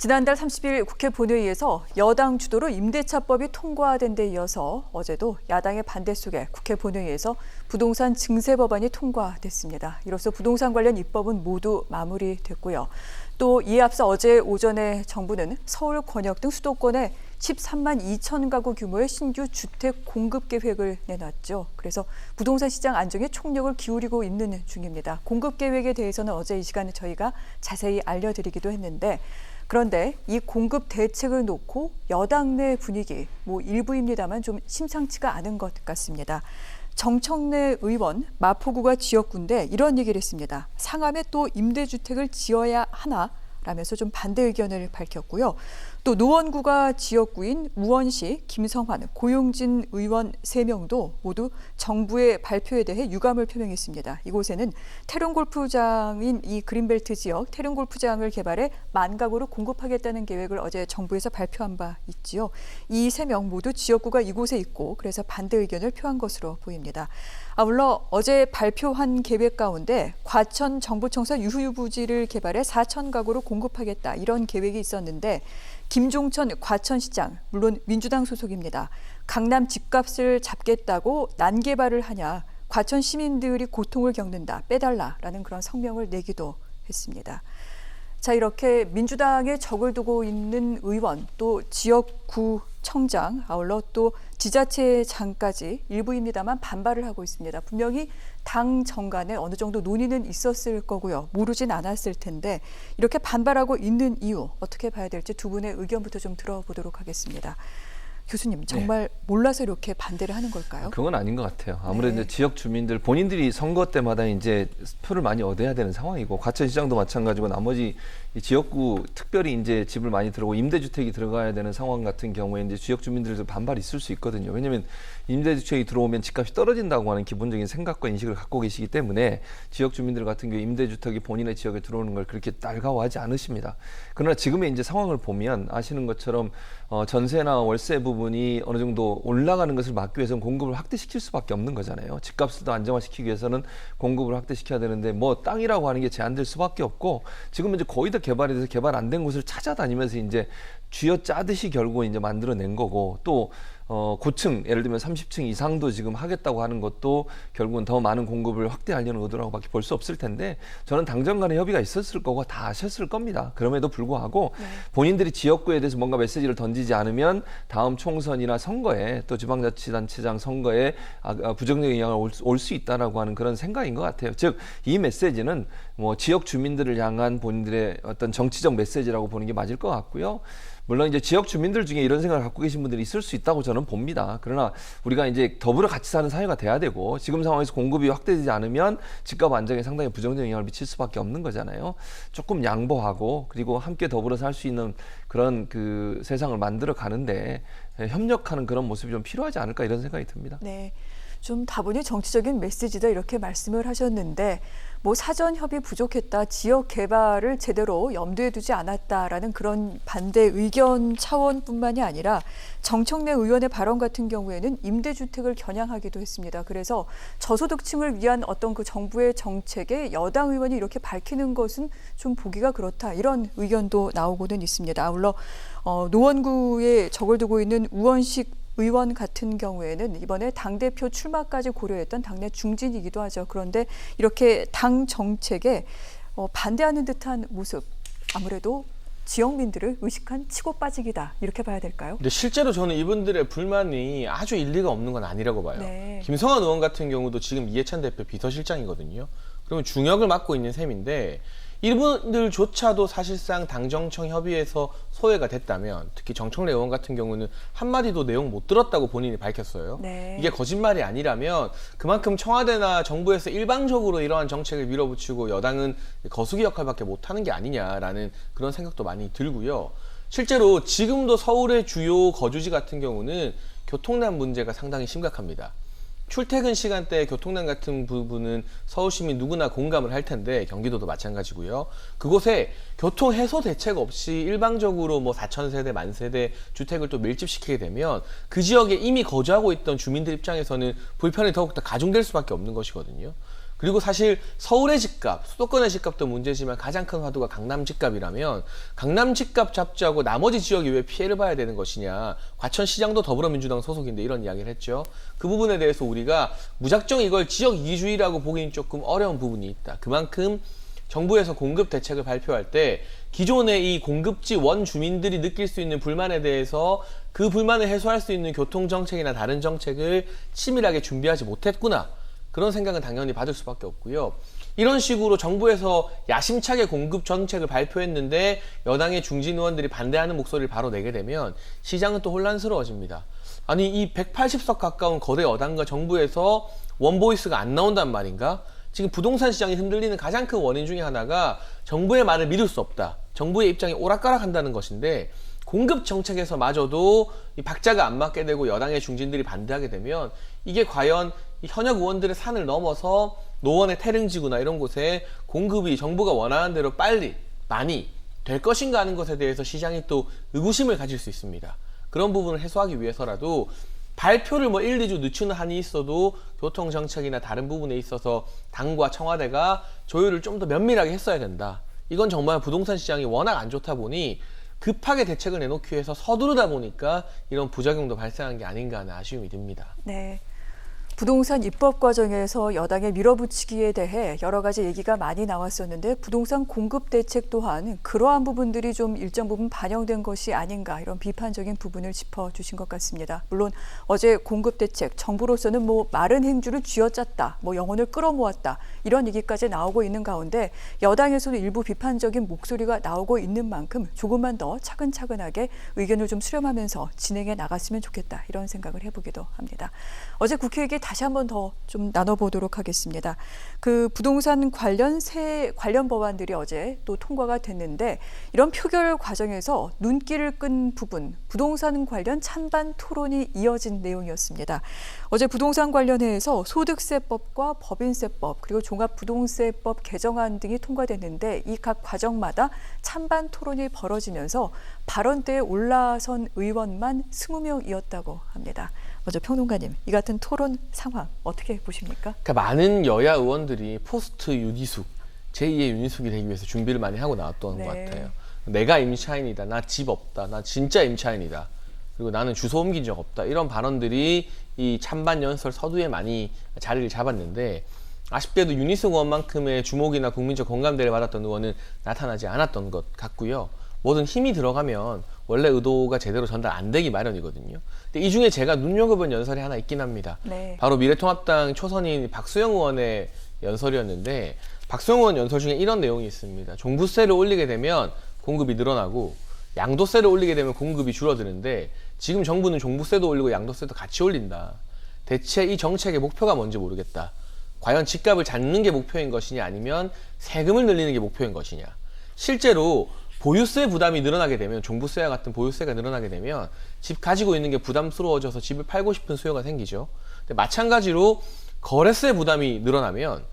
지난달 30일 국회 본회의에서 여당 주도로 임대차법이 통과된 데 이어서 어제도 야당의 반대 속에 국회 본회의에서 부동산 증세 법안이 통과됐습니다. 이로써 부동산 관련 입법은 모두 마무리됐고요. 또 이에 앞서 어제 오전에 정부는 서울, 권역 등 수도권에 13만 2천 가구 규모의 신규 주택 공급 계획을 내놨죠. 그래서 부동산 시장 안정에 총력을 기울이고 있는 중입니다. 공급 계획에 대해서는 어제 이 시간에 저희가 자세히 알려드리기도 했는데, 그런데 이 공급 대책을 놓고 여당 내 분위기, 일부입니다만 좀 심상치가 않은 것 같습니다. 정청래 의원, 마포구가 지역구인데 이런 얘기를 했습니다. 상암에 또 임대주택을 지어야 하나? 라면서 좀 반대 의견을 밝혔고요. 또 노원구가 지역구인 우원시, 김성환, 고용진 의원 3명도 모두 정부의 발표에 대해 유감을 표명했습니다. 이곳에는 태릉골프장인 이 그린벨트 지역 태릉골프장을 개발해 10,000가구로 공급하겠다는 계획을 어제 정부에서 발표한 바 있지요. 이 3명 모두 지역구가 이곳에 있고 그래서 반대 의견을 표한 것으로 보입니다. 아울러 어제 발표한 계획 가운데 과천 정부청사 유휴부지를 개발해 4,000가구로 공급하겠다 이런 계획이 있었는데, 김종천 과천시장, 물론 민주당 소속입니다. 강남 집값을 잡겠다고 난개발을 하냐, 과천 시민들이 고통을 겪는다, 빼달라라는 그런 성명을 내기도 했습니다. 자, 이렇게 민주당에 적을 두고 있는 의원, 또 지역구 청장, 아울러 또 지자체장까지 일부입니다만 반발을 하고 있습니다. 분명히 당 정간에 어느 정도 논의는 있었을 거고요. 모르진 않았을 텐데 이렇게 반발하고 있는 이유 어떻게 봐야 될지 두 분의 의견부터 좀 들어보도록 하겠습니다. 교수님, 정말 몰라서 이렇게 반대를 하는 걸까요? 그건 아닌 것 같아요. 아무래도 네. 이제 지역 주민들 본인들이 선거 때마다 이제 표를 많이 얻어야 되는 상황이고, 과천시장도 마찬가지고 나머지 이 지역구 특별히 이제 집을 많이 들어오고 임대주택이 들어가야 되는 상황 같은 경우에 이제 지역 주민들도 반발이 있을 수 있거든요. 왜냐하면 임대주택이 들어오면 집값이 떨어진다고 하는 기본적인 생각과 인식을 갖고 계시기 때문에 지역 주민들 같은 경우 임대주택이 본인의 지역에 들어오는 걸 그렇게 달가워하지 않으십니다. 그러나 지금의 이제 상황을 보면 아시는 것처럼 전세나 월세 부분이 어느 정도 올라가는 것을 막기 위해서는 공급을 확대시킬 수밖에 없는 거잖아요. 집값을 더 안정화시키기 위해서는 공급을 확대시켜야 되는데 땅이라고 하는 게 제한될 수밖에 없고, 지금 이제 거의 다 개발이 돼서 개발 안 된 곳을 찾아다니면서 이제 쥐어짜듯이 결국 이제 만들어낸 거고, 또 고층, 예를 들면 30층 이상도 지금 하겠다고 하는 것도 결국은 더 많은 공급을 확대하려는 의도라고밖에 볼 수 없을 텐데, 저는 당정 간의 협의가 있었을 거고 다 아셨을 겁니다. 그럼에도 불구하고 본인들이 지역구에 대해서 뭔가 메시지를 던지지 않으면 다음 총선이나 선거에, 또 지방자치단체장 선거에 부정적인 영향을 올 수 있다라고 하는 그런 생각인 것 같아요. 즉, 이 메시지는 지역 주민들을 향한 본인들의 어떤 정치적 메시지라고 보는 게 맞을 것 같고요. 물론 이제 지역 주민들 중에 이런 생각을 갖고 계신 분들이 있을 수 있다고 저는 봅니다. 그러나 우리가 이제 더불어 같이 사는 사회가 돼야 되고, 지금 상황에서 공급이 확대되지 않으면 집값 안정에 상당히 부정적인 영향을 미칠 수밖에 없는 거잖아요. 조금 양보하고 그리고 함께 더불어 살 수 있는 그런 그 세상을 만들어 가는데 협력하는 그런 모습이 좀 필요하지 않을까, 이런 생각이 듭니다. 네. 좀 다분히 정치적인 메시지다 이렇게 말씀을 하셨는데, 사전 협의 부족했다, 지역 개발을 제대로 염두에 두지 않았다라는 그런 반대 의견 차원뿐만이 아니라 정청래 의원의 발언 같은 경우에는 임대주택을 겨냥하기도 했습니다. 그래서 저소득층을 위한 어떤 그 정부의 정책에 여당 의원이 이렇게 밝히는 것은 좀 보기가 그렇다, 이런 의견도 나오고는 있습니다. 아울러 노원구에 적을 두고 있는 우원식 의원 같은 경우에는 이번에 당대표 출마까지 고려했던 당내 중진이기도 하죠. 그런데 이렇게 당 정책에 반대하는 듯한 모습, 아무래도 지역민들을 의식한 치고 빠지기다, 이렇게 봐야 될까요? 근데 실제로 저는 이분들의 불만이 아주 일리가 없는 건 아니라고 봐요. 네. 김성환 의원 같은 경우도 지금 이해찬 대표 비서실장이거든요. 그러면 중역을 맡고 있는 셈인데, 이분들조차도 사실상 당정청 협의에서 소외가 됐다면, 특히 정청래 의원 같은 경우는 한마디도 내용 못 들었다고 본인이 밝혔어요. 네. 이게 거짓말이 아니라면 그만큼 청와대나 정부에서 일방적으로 이러한 정책을 밀어붙이고 여당은 거수기 역할밖에 못하는 게 아니냐라는 그런 생각도 많이 들고요. 실제로 지금도 서울의 주요 거주지 같은 경우는 교통난 문제가 상당히 심각합니다. 출퇴근 시간대 교통난 같은 부분은 서울 시민 누구나 공감을 할 텐데, 경기도도 마찬가지고요. 그곳에 교통 해소 대책 없이 일방적으로 4,000세대, 10,000세대 주택을 또 밀집시키게 되면 그 지역에 이미 거주하고 있던 주민들 입장에서는 불편이 더욱더 가중될 수밖에 없는 것이거든요. 그리고 사실 서울의 집값, 수도권의 집값도 문제지만 가장 큰 화두가 강남 집값이라면 강남 집값 잡자고 나머지 지역이 왜 피해를 봐야 되는 것이냐. 과천시장도 더불어민주당 소속인데 이런 이야기를 했죠. 그 부분에 대해서 우리가 무작정 이걸 지역 이기주의라고 보기는 조금 어려운 부분이 있다. 그만큼 정부에서 공급 대책을 발표할 때 기존의 이 공급지 원 주민들이 느낄 수 있는 불만에 대해서 그 불만을 해소할 수 있는 교통정책이나 다른 정책을 치밀하게 준비하지 못했구나. 그런 생각은 당연히 받을 수밖에 없고요. 이런 식으로 정부에서 야심차게 공급 정책을 발표했는데 여당의 중진 의원들이 반대하는 목소리를 바로 내게 되면 시장은 또 혼란스러워집니다. 아니 이 180석 가까운 거대 여당과 정부에서 원보이스가 안 나온단 말인가? 지금 부동산 시장이 흔들리는 가장 큰 원인 중에 하나가 정부의 말을 믿을 수 없다. 정부의 입장이 오락가락한다는 것인데 공급 정책에서마저도 이 박자가 안 맞게 되고 여당의 중진들이 반대하게 되면 이게 과연 이 현역 의원들의 산을 넘어서 노원의 태릉지구나 이런 곳에 공급이 정부가 원하는 대로 빨리 많이 될 것인가 하는 것에 대해서 시장이 또 의구심을 가질 수 있습니다. 그런 부분을 해소하기 위해서라도 발표를 1, 2주 늦추는 한이 있어도 교통정책이나 다른 부분에 있어서 당과 청와대가 조율을 좀 더 면밀하게 했어야 된다. 이건 정말 부동산 시장이 워낙 안 좋다 보니 급하게 대책을 내놓기 위해서 서두르다 보니까 이런 부작용도 발생한 게 아닌가 하는 아쉬움이 듭니다. 네. 부동산 입법 과정에서 여당의 밀어붙이기에 대해 여러 가지 얘기가 많이 나왔었는데 부동산 공급 대책 또한 그러한 부분들이 좀 일정 부분 반영된 것이 아닌가 이런 비판적인 부분을 짚어주신 것 같습니다. 물론 어제 공급 대책 정부로서는 마른 행주를 쥐어짰다, 영혼을 끌어모았다 이런 얘기까지 나오고 있는 가운데 여당에서도 일부 비판적인 목소리가 나오고 있는 만큼 조금만 더 차근차근하게 의견을 좀 수렴하면서 진행해 나갔으면 좋겠다 이런 생각을 해보기도 합니다. 어제 국회 얘기 다시 한번 더 좀 나눠보도록 하겠습니다. 그 부동산 관련 법안들이 어제 또 통과가 됐는데 이런 표결 과정에서 눈길을 끈 부분, 부동산 관련 찬반 토론이 이어진 내용이었습니다. 어제 부동산 관련해서 소득세법과 법인세법 그리고 종합부동세법 개정안 등이 통과됐는데 이 각 과정마다 찬반 토론이 벌어지면서 발언대에 올라선 의원만 20명이었다고 합니다. 먼저 평론가님, 이 같은 토론 상황 어떻게 보십니까? 그러니까 많은 여야 의원들이 포스트 윤희숙, 제2의 윤희숙이 되기 위해서 준비를 많이 하고 나왔던 것 같아요. 내가 임차인이다, 나 집 없다, 나 진짜 임차인이다, 그리고 나는 주소 옮긴 적 없다 이런 발언들이 이 찬반 연설 서두에 많이 자리를 잡았는데 아쉽게도 윤희숙 의원만큼의 주목이나 국민적 공감대를 받았던 의원은 나타나지 않았던 것 같고요. 뭐든 힘이 들어가면 원래 의도가 제대로 전달 안 되기 마련이거든요. 근데 이 중에 제가 눈여겨본 연설이 하나 있긴 합니다. 네. 바로 미래통합당 초선인 박수영 의원의 연설이었는데 박수영 의원 연설 중에 이런 내용이 있습니다. 종부세를 올리게 되면 공급이 늘어나고 양도세를 올리게 되면 공급이 줄어드는데 지금 정부는 종부세도 올리고 양도세도 같이 올린다. 대체 이 정책의 목표가 뭔지 모르겠다. 과연 집값을 잡는 게 목표인 것이냐 아니면 세금을 늘리는 게 목표인 것이냐. 실제로 보유세 부담이 늘어나게 되면 종부세와 같은 보유세가 늘어나게 되면 집 가지고 있는 게 부담스러워져서 집을 팔고 싶은 수요가 생기죠. 근데 마찬가지로 거래세 부담이 늘어나면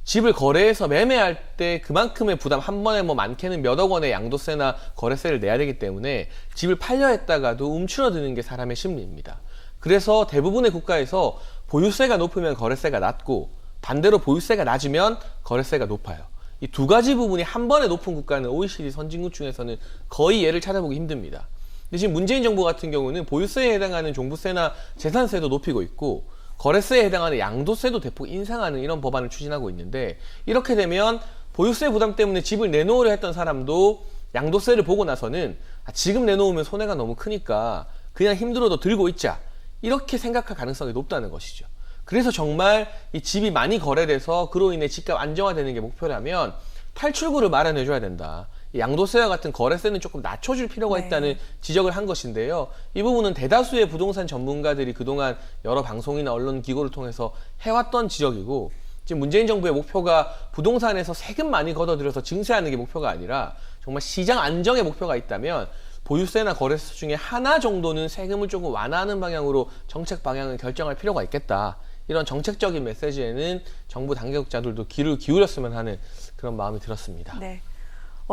집을 거래해서 매매할 때 그만큼의 부담 한 번에 많게는 몇억 원의 양도세나 거래세를 내야 되기 때문에 집을 팔려 했다가도 움츠러드는 게 사람의 심리입니다. 그래서 대부분의 국가에서 보유세가 높으면 거래세가 낮고 반대로 보유세가 낮으면 거래세가 높아요. 이 두 가지 부분이 한 번에 높은 국가는 OECD 선진국 중에서는 거의 예를 찾아보기 힘듭니다. 근데 지금 문재인 정부 같은 경우는 보유세에 해당하는 종부세나 재산세도 높이고 있고 거래세에 해당하는 양도세도 대폭 인상하는 이런 법안을 추진하고 있는데 이렇게 되면 보유세 부담 때문에 집을 내놓으려 했던 사람도 양도세를 보고 나서는 지금 내놓으면 손해가 너무 크니까 그냥 힘들어도 들고 있자 이렇게 생각할 가능성이 높다는 것이죠. 그래서 정말 이 집이 많이 거래돼서 그로 인해 집값 안정화되는 게 목표라면 탈출구를 마련해줘야 된다. 양도세와 같은 거래세는 조금 낮춰줄 필요가 있다는 지적을 한 것인데요. 이 부분은 대다수의 부동산 전문가들이 그동안 여러 방송이나 언론 기고를 통해서 해왔던 지적이고 지금 문재인 정부의 목표가 부동산에서 세금 많이 걷어들여서 증세하는 게 목표가 아니라 정말 시장 안정의 목표가 있다면 보유세나 거래세 중에 하나 정도는 세금을 조금 완화하는 방향으로 정책 방향을 결정할 필요가 있겠다. 이런 정책적인 메시지에는 정부 당국자들도 귀를 기울였으면 하는 그런 마음이 들었습니다. 네.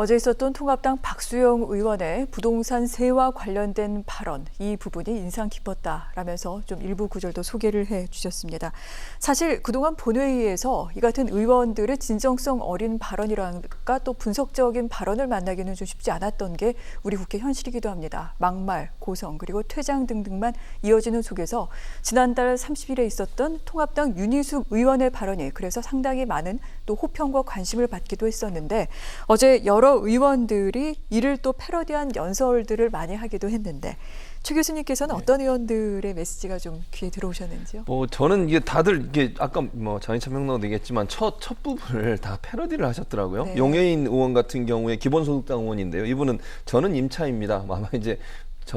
어제 있었던 통합당 박수영 의원의 부동산 세와 관련된 발언, 이 부분이 인상 깊었다라면서 좀 일부 구절도 소개를 해주셨습니다. 사실 그동안 본회의에서 이 같은 의원들의 진정성 어린 발언이랄까 또 분석적인 발언을 만나기는 좀 쉽지 않았던 게 우리 국회 현실이기도 합니다. 막말, 고성, 그리고 퇴장 등등만 이어지는 속에서 지난달 30일에 있었던 통합당 윤희숙 의원의 발언이 그래서 상당히 많은 또 호평과 관심을 받기도 했었는데 어제 여러 의원들이 이를 또 패러디한 연설들을 많이 하기도 했는데 최 교수님께서는 어떤 의원들의 메시지가 좀 귀에 들어오셨는지요? 저는 이게 다들 이게 아까 장희찬 평론가도 얘기했지만 첫 부분을 다 패러디를 하셨더라고요. 네. 용해인 의원 같은 경우에 기본소득당 의원인데요. 이분은 저는 임차입니다. 아마 이제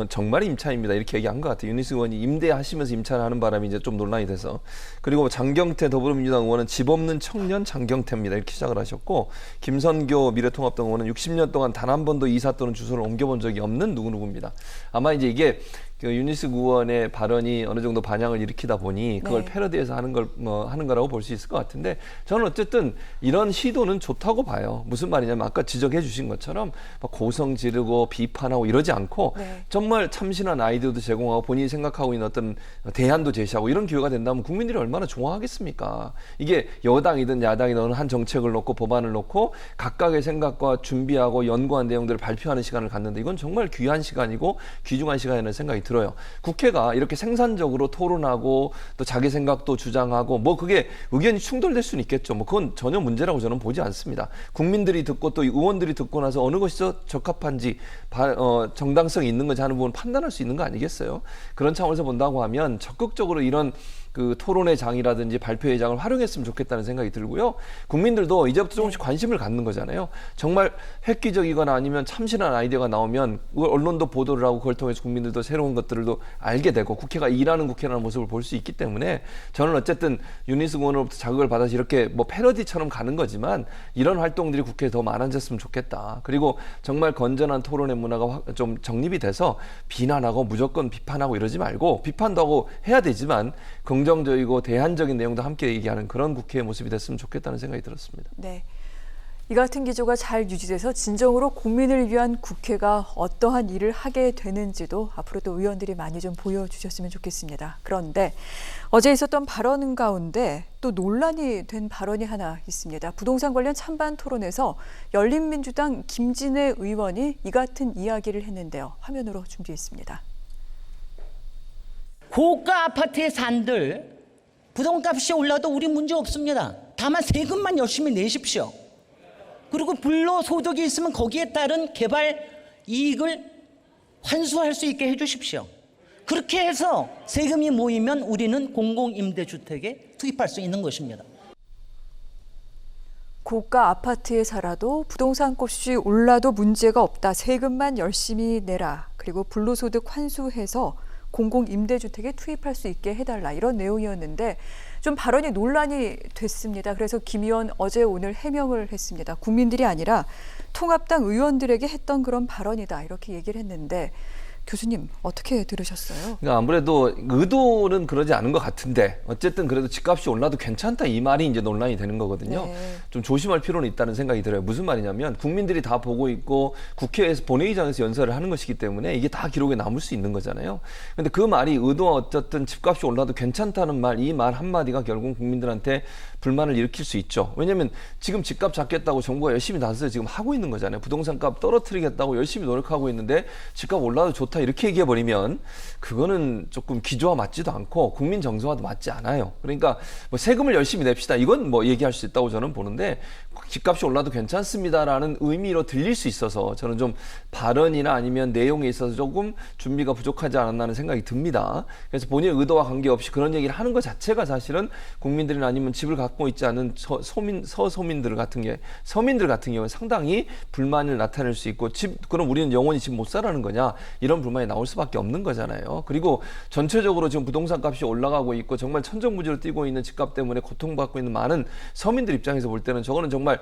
정말 임차입니다. 이렇게 얘기한 것 같아요. 윤희숙 의원이 임대하시면서 임차를 하는 바람에 이제 좀 논란이 돼서. 그리고 장경태 더불어민주당 의원은 집 없는 청년 장경태입니다. 이렇게 시작을 하셨고, 김선교 미래통합당 의원은 60년 동안 단 한 번도 이사 또는 주소를 옮겨본 적이 없는 누구누구입니다. 아마 이제 이게 그 윤희숙 의원의 발언이 어느 정도 반향을 일으키다 보니 그걸 네. 패러디해서 하는 거라고 볼 수 있을 것 같은데 저는 어쨌든 이런 시도는 좋다고 봐요. 무슨 말이냐면 아까 지적해 주신 것처럼 막 고성 지르고 비판하고 이러지 않고 네. 정말 참신한 아이디어도 제공하고 본인이 생각하고 있는 어떤 대안도 제시하고 이런 기회가 된다면 국민들이 얼마나 좋아하겠습니까? 이게 여당이든 야당이든 한 정책을 놓고 법안을 놓고 각각의 생각과 준비하고 연구한 내용들을 발표하는 시간을 갖는데 이건 정말 귀한 시간이고 귀중한 시간이라는 생각이 들어요. 국회가 이렇게 생산적으로 토론하고 또 자기 생각도 주장하고 그게 의견이 충돌될 수는 있겠죠. 그건 전혀 문제라고 저는 보지 않습니다. 국민들이 듣고 또 의원들이 듣고 나서 어느 것이 적합한지 정당성이 있는 건지 하는 부분 판단할 수 있는 거 아니겠어요? 그런 차원에서 본다고 하면 적극적으로 이런 그 토론의 장이라든지 발표의 장을 활용했으면 좋겠다는 생각이 들고요. 국민들도 이제부터 조금씩 관심을 갖는 거잖아요. 정말 획기적이거나 아니면 참신한 아이디어가 나오면 그걸 언론도 보도를 하고 그걸 통해서 국민들도 새로운 것들도 알게 되고 국회가 일하는 국회라는 모습을 볼 수 있기 때문에 저는 어쨌든 윤희숙 의원으로부터 자극을 받아서 이렇게 패러디처럼 가는 거지만 이런 활동들이 국회에 더 많아졌으면 좋겠다. 그리고 정말 건전한 토론의 문화가 좀 정립이 돼서 비난하고 무조건 비판하고 이러지 말고 비판도 하고 해야 되지만 긍정적이고 대안적인 내용도 함께 얘기하는 그런 국회의 모습이 됐으면 좋겠다는 생각이 들었습니다. 네. 이 같은 기조가 잘 유지돼서 진정으로 국민을 위한 국회가 어떠한 일을 하게 되는지도 앞으로 또 의원들이 많이 좀 보여주셨으면 좋겠습니다. 그런데 어제 있었던 발언 가운데 또 논란이 된 발언이 하나 있습니다. 부동산 관련 찬반 토론에서 열린민주당 김진애 의원이 이 같은 이야기를 했는데요. 화면으로 준비했습니다. 고가 아파트에 산들 부동값이 올라도 우리 문제 없습니다. 다만 세금만 열심히 내십시오. 그리고 불로소득이 있으면 거기에 따른 개발 이익을 환수할 수 있게 해주십시오. 그렇게 해서 세금이 모이면 우리는 공공임대주택에 투입할 수 있는 것입니다. 고가 아파트에 살아도 부동산 값이 올라도 문제가 없다. 세금만 열심히 내라. 그리고 불로소득 환수해서 공공임대주택에 투입할 수 있게 해달라. 이런 내용이었는데 좀 발언이 논란이 됐습니다. 그래서 김 의원 어제 오늘 해명을 했습니다. 국민들이 아니라 통합당 의원들에게 했던 그런 발언이다. 이렇게 얘기를 했는데 교수님 어떻게 들으셨어요? 그러니까 아무래도 의도는 그러지 않은 것 같은데 어쨌든 그래도 집값이 올라도 괜찮다 이 말이 이제 논란이 되는 거거든요. 네. 좀 조심할 필요는 있다는 생각이 들어요. 무슨 말이냐면 국민들이 다 보고 있고 국회에서 본회의장에서 연설을 하는 것이기 때문에 이게 다 기록에 남을 수 있는 거잖아요. 그런데 그 말이 의도와 어쨌든 집값이 올라도 괜찮다는 말, 이 말 한마디가 결국 국민들한테 불만을 일으킬 수 있죠. 왜냐하면 지금 집값 잡겠다고 정부가 열심히 나서서 지금 하고 있는 거잖아요. 부동산 값 떨어뜨리겠다고 열심히 노력하고 있는데 집값 올라도 좋다 이렇게 얘기해버리면 그거는 조금 기조와 맞지도 않고 국민 정서와도 맞지 않아요. 그러니까 세금을 열심히 냅시다. 이건 얘기할 수 있다고 저는 보는데 집값이 올라도 괜찮습니다라는 의미로 들릴 수 있어서 저는 좀 발언이나 아니면 내용에 있어서 조금 준비가 부족하지 않았나는 생각이 듭니다. 그래서 본인의 의도와 관계없이 그런 얘기를 하는 것 자체가 사실은 국민들이나 아니면 집을 갖고 있지 않은 서민들 같은 경우에 상당히 불만을 나타낼 수 있고 그럼 우리는 영원히 집 못 사라는 거냐 이런 불만이 나올 수밖에 없는 거잖아요. 그리고 전체적으로 지금 부동산 값이 올라가고 있고 정말 천정부지로 뛰고 있는 집값 때문에 고통받고 있는 많은 서민들 입장에서 볼 때는 저거는 정말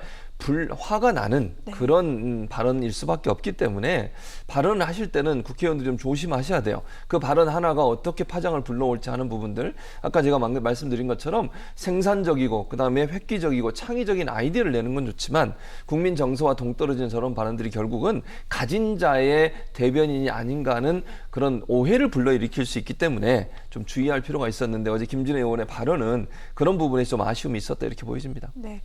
화가 나는 그런 발언일 수밖에 없기 때문에 발언을 하실 때는 국회의원들이 좀 조심하셔야 돼요. 그 발언 하나가 어떻게 파장을 불러올지 하는 부분들, 아까 제가 말씀드린 것처럼 생산적이고 그다음에 획기적이고 창의적인 아이디어를 내는 건 좋지만 국민 정서와 동떨어지는 저런 발언들이 결국은 가진 자의 대변인이 아닌가 하는 그런 오해를 불러일으킬 수 있기 때문에 좀 주의할 필요가 있었는데 어제 김진애 의원의 발언은 그런 부분에 좀 아쉬움이 있었다 이렇게 보여집니다. 네.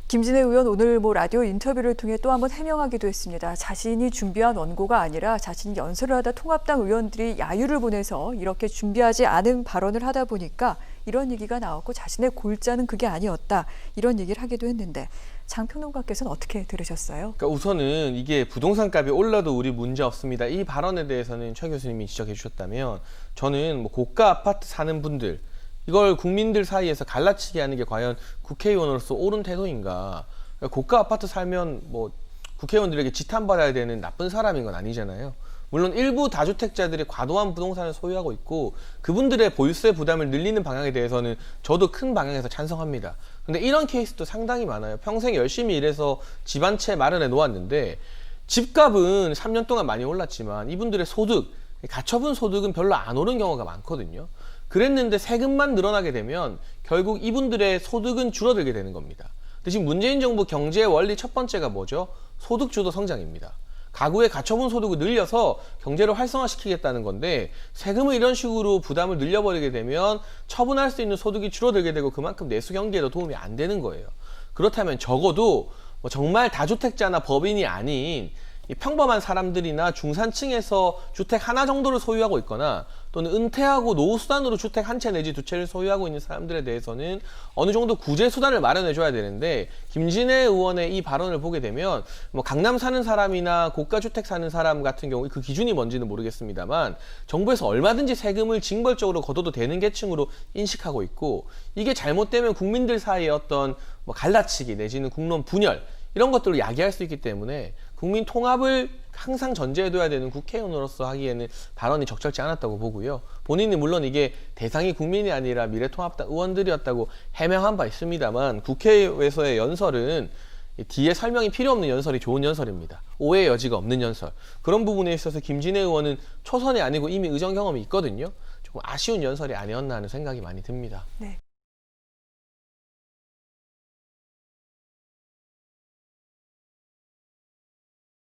김진애 의원 오늘 라디오 인터뷰를 통해 또 한번 해명하기도 했습니다. 자신이 준비한 원고가 아니라 자신이 연설을 하다 통합당 의원들이 야유를 보내서 이렇게 준비하지 않은 발언을 하다 보니까 이런 얘기가 나왔고 자신의 골자는 그게 아니었다. 이런 얘기를 하기도 했는데 장평론가께서는 어떻게 들으셨어요? 그러니까 우선은 이게 부동산 값이 올라도 우리 문제 없습니다. 이 발언에 대해서는 최 교수님이 지적해 주셨다면 저는 고가 아파트 사는 분들 이걸 국민들 사이에서 갈라치게 하는 게 과연 국회의원으로서 옳은 태도인가? 고가 아파트 살면 국회의원들에게 지탄받아야 되는 나쁜 사람인 건 아니잖아요. 물론 일부 다주택자들이 과도한 부동산을 소유하고 있고 그분들의 보유세 부담을 늘리는 방향에 대해서는 저도 큰 방향에서 찬성합니다. 근데 이런 케이스도 상당히 많아요. 평생 열심히 일해서 집 한 채 마련해 놓았는데 집값은 3년 동안 많이 올랐지만 이분들의 소득, 가처분 소득은 별로 안 오른 경우가 많거든요. 그랬는데 세금만 늘어나게 되면 결국 이분들의 소득은 줄어들게 되는 겁니다. 근데 지금 문재인 정부 경제의 원리 첫 번째가 뭐죠? 소득 주도 성장입니다. 가구의 가처분 소득을 늘려서 경제를 활성화시키겠다는 건데 세금을 이런 식으로 부담을 늘려버리게 되면 처분할 수 있는 소득이 줄어들게 되고 그만큼 내수 경기에도 도움이 안 되는 거예요. 그렇다면 적어도 정말 다주택자나 법인이 아닌 평범한 사람들이나 중산층에서 주택 하나 정도를 소유하고 있거나 또는 은퇴하고 노후 수단으로 주택 한 채 내지 두 채를 소유하고 있는 사람들에 대해서는 어느 정도 구제 수단을 마련해 줘야 되는데 김진애 의원의 이 발언을 보게 되면 강남 사는 사람이나 고가 주택 사는 사람 같은 경우 그 기준이 뭔지는 모르겠습니다만 정부에서 얼마든지 세금을 징벌적으로 걷어도 되는 계층으로 인식하고 있고 이게 잘못되면 국민들 사이에 어떤 갈라치기 내지는 국론 분열 이런 것들을 야기할 수 있기 때문에 국민 통합을 항상 전제해둬야 되는 국회의원으로서 하기에는 발언이 적절치 않았다고 보고요. 본인이 물론 이게 대상이 국민이 아니라 미래통합당 의원들이었다고 해명한 바 있습니다만 국회에서의 연설은 뒤에 설명이 필요 없는 연설이 좋은 연설입니다. 오해의 여지가 없는 연설. 그런 부분에 있어서 김진애 의원은 초선이 아니고 이미 의정 경험이 있거든요. 조금 아쉬운 연설이 아니었나 하는 생각이 많이 듭니다. 네.